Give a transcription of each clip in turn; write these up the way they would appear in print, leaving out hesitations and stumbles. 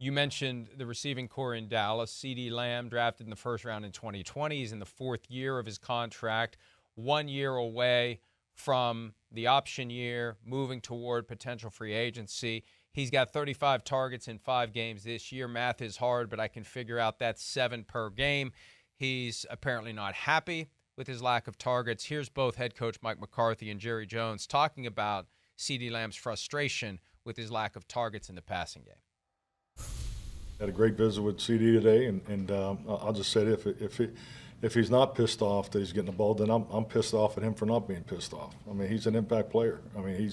You mentioned the receiving core in Dallas. CeeDee Lamb, drafted in the first round in 2020. He's in the fourth year of his contract, 1 year away from the option year, moving toward potential free agency. He's got 35 targets in 5 games this year. Math is hard, but I can figure out that's 7 per game. He's apparently not happy with his lack of targets. Here's both head coach Mike McCarthy and Jerry Jones talking about CeeDee Lamb's frustration with his lack of targets in the passing game. Had a great visit with CeeDee today, and I'll just say if he's not pissed off that he's getting the ball, then I'm pissed off at him for not being pissed off. I mean, he's an impact player. I mean,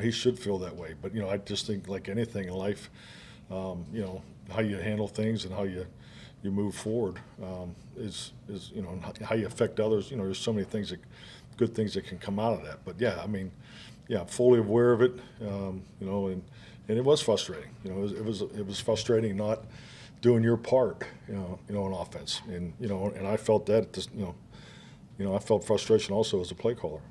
he should feel that way. But I just think, like anything in life, how you handle things and how you move forward is how you affect others. There's so many things good things that can come out of that. But I'm fully aware of it. And it was frustrating. It was frustrating not doing your part, in offense. And I felt that. I felt frustration also as a play caller.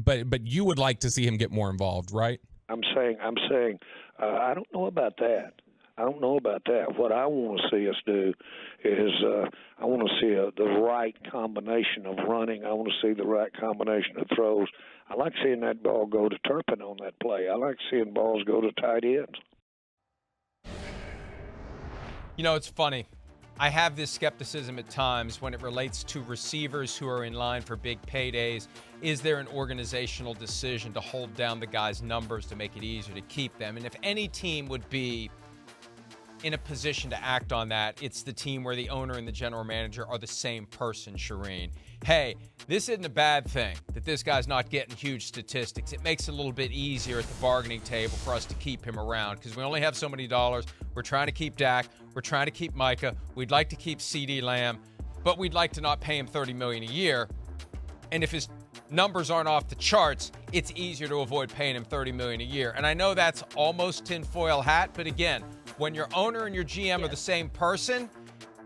But you would like to see him get more involved, right? I'm saying, I don't know about that. What I want to see us do is I want to see the right combination of running. I want to see the right combination of throws. I like seeing that ball go to Turpin on that play. I like seeing balls go to tight ends. It's funny. I have this skepticism at times when it relates to receivers who are in line for big paydays. Is there an organizational decision to hold down the guys' numbers to make it easier to keep them? And if any team would be in a position to act on that, it's the team where the owner and the general manager are the same person, Charean. Hey, this isn't a bad thing that this guy's not getting huge statistics. It makes it a little bit easier at the bargaining table for us to keep him around because we only have so many dollars. We're trying to keep Dak. We're trying to keep Micah. We'd like to keep CeeDee Lamb, but we'd like to not pay him $30 million a year. And if his numbers aren't off the charts, it's easier to avoid paying him $30 million a year. And I know that's almost tinfoil hat, but again, when your owner and your GM are the same person,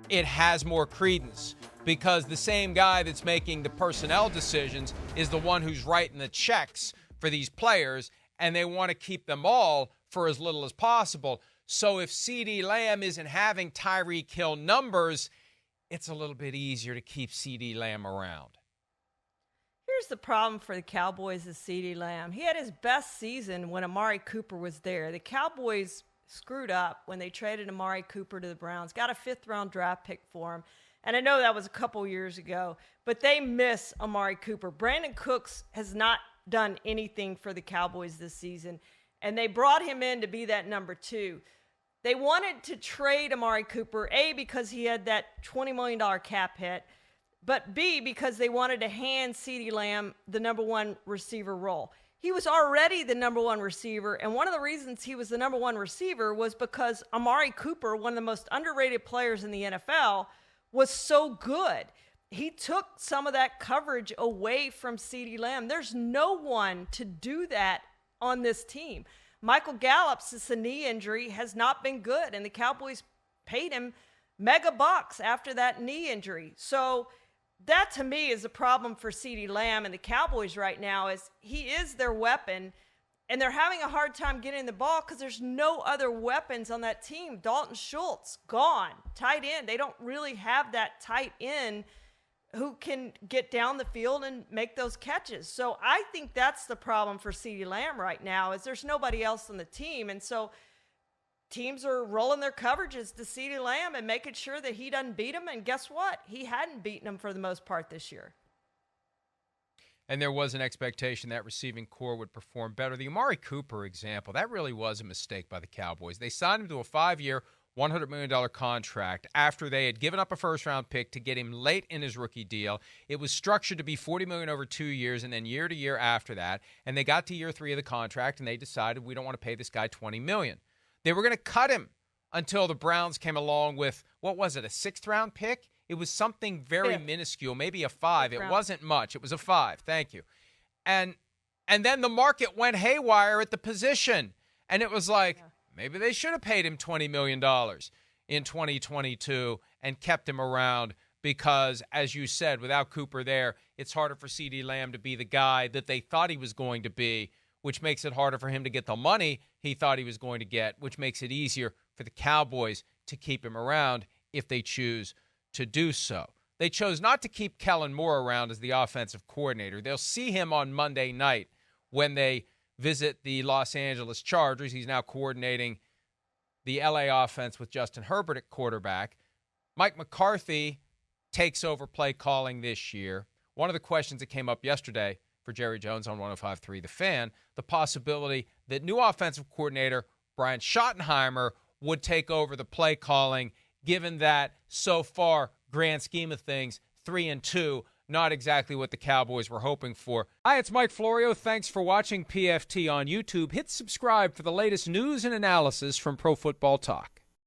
it has more credence because the same guy that's making the personnel decisions is the one who's writing the checks for these players, and they want to keep them all for as little as possible. So if CeeDee Lamb isn't having Tyreek Hill numbers, it's a little bit easier to keep CeeDee Lamb around. Here's the problem for the Cowboys is CeeDee Lamb. He had his best season when Amari Cooper was there. The Cowboys screwed up when they traded Amari Cooper to the Browns, got a 5th-round draft pick for him. And I know that was a couple years ago, but they miss Amari Cooper. Brandon Cooks has not done anything for the Cowboys this season, and they brought him in to be that number 2. They wanted to trade Amari Cooper, A, because he had that $20 million cap hit, but B, because they wanted to hand CeeDee Lamb the number 1 receiver role. He was already the number 1 receiver, and one of the reasons he was the number 1 receiver was because Amari Cooper, one of the most underrated players in the NFL, was so good. He took some of that coverage away from CeeDee Lamb. There's no one to do that on this team. Michael Gallup, since the knee injury, has not been good, and the Cowboys paid him mega bucks after that knee injury. So that, to me, is a problem for CeeDee Lamb and the Cowboys right now is he is their weapon, and they're having a hard time getting the ball because there's no other weapons on that team. Dalton Schultz, gone. Tight end. They don't really have that tight end who can get down the field and make those catches. So I think that's the problem for CeeDee Lamb right now is there's nobody else on the team. And so teams are rolling their coverages to CeeDee Lamb and making sure that he doesn't beat them. And guess what? He hadn't beaten them for the most part this year. And there was an expectation that receiving core would perform better. The Amari Cooper example, that really was a mistake by the Cowboys. They signed him to a 5-year, $100 million contract after they had given up a first-round pick to get him late in his rookie deal. It was structured to be $40 million over 2 years and then year to year after that. And they got to year 3 of the contract, and they decided we don't want to pay this guy $20 million. They were going to cut him until the Browns came along with, what was it, a 6th-round pick? It was something very minuscule, maybe a 5. It wasn't much. It was a 5. Thank you. And then the market went haywire at the position. And it was like, maybe they should have paid him $20 million in 2022 and kept him around because, as you said, without Cooper there, it's harder for CeeDee Lamb to be the guy that they thought he was going to be, which makes it harder for him to get the money he thought he was going to get, which makes it easier for the Cowboys to keep him around if they choose to do so. They chose not to keep Kellen Moore around as the offensive coordinator. They'll see him on Monday night when they visit the Los Angeles Chargers. He's now coordinating the LA offense with Justin Herbert at quarterback. Mike McCarthy takes over play calling this year. One of the questions that came up yesterday for Jerry Jones on 105.3 The Fan, the possibility that new offensive coordinator Brian Schottenheimer would take over the play calling, given that so far, grand scheme of things, 3-2, not exactly what the Cowboys were hoping for. Hi, it's Mike Florio. Thanks for watching PFT on YouTube. Hit subscribe for the latest news and analysis from Pro Football Talk.